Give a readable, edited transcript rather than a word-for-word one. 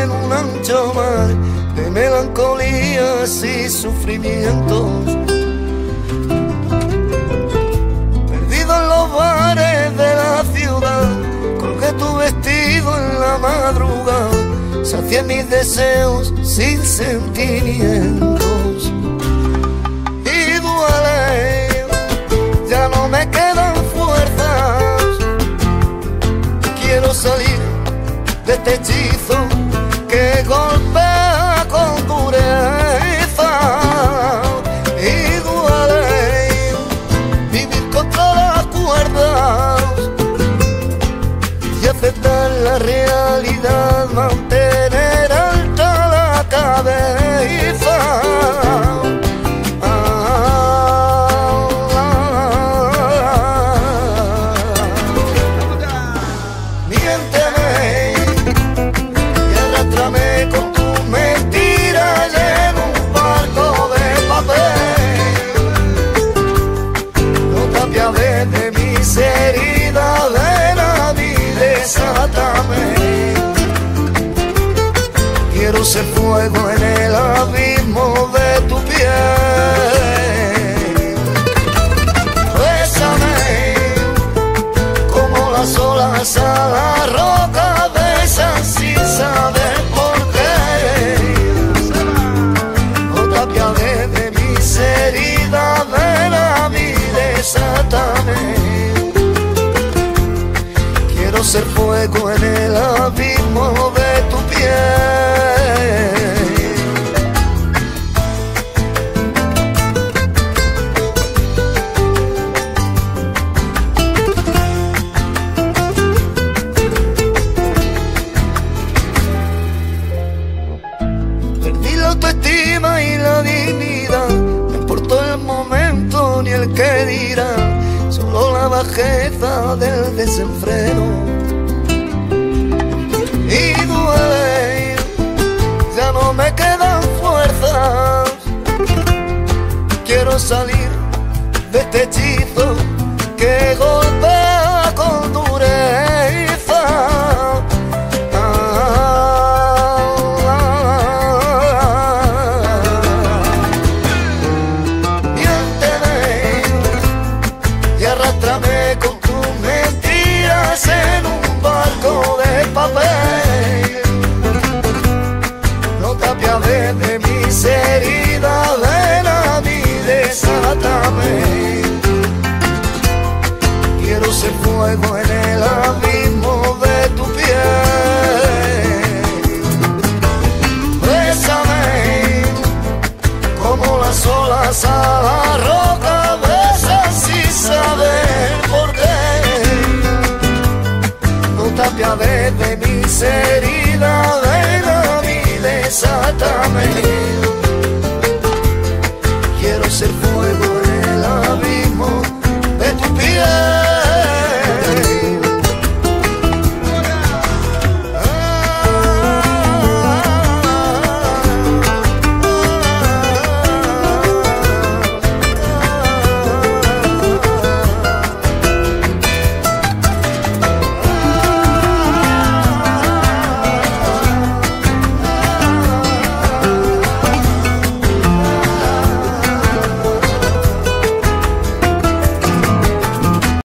en un ancho mar de melancolías y sufrimientos. Perdido en los bares de la ciudad, colgué tu vestido en la madrugada, sacié mis deseos sin sentimientos. Y duele, ya no me quedan fuerzas, quiero salir de este hechizo que golpea con dureza. Y duele vivir contra las cuerdas y aceptar la realidad, mantener alta la cabeza. Miénteme y arrástrame con tus mentiras en un barco de papel. No te apiades de mis heridas, ven a mí, desátame. Quiero ser fuego en el abismo de tu piel. Bésame como las olas a la roca, besan sin saber por qué. No te apiades de mis heridas, ven a mí, desátame. Quiero ser fuego en el abismo de tu piel. Perdí la autoestima y la dignidad, no importó el momento ni el que dirá, solo la bajeza del desenfreno. Y duele, ya no me quedan fuerzas, quiero salir de este hechizo que golpea con dureza. Miénteme y arrástrame con tus mentiras en un barco de papel. No te apiades de mis heridas, ven a mí, desátame. Quiero ser fuego en el abismo de tu piel. Bésame como las olas a la roca, besan sin saber por qué. No te apiades de mis heridas, ven a mí, desátame.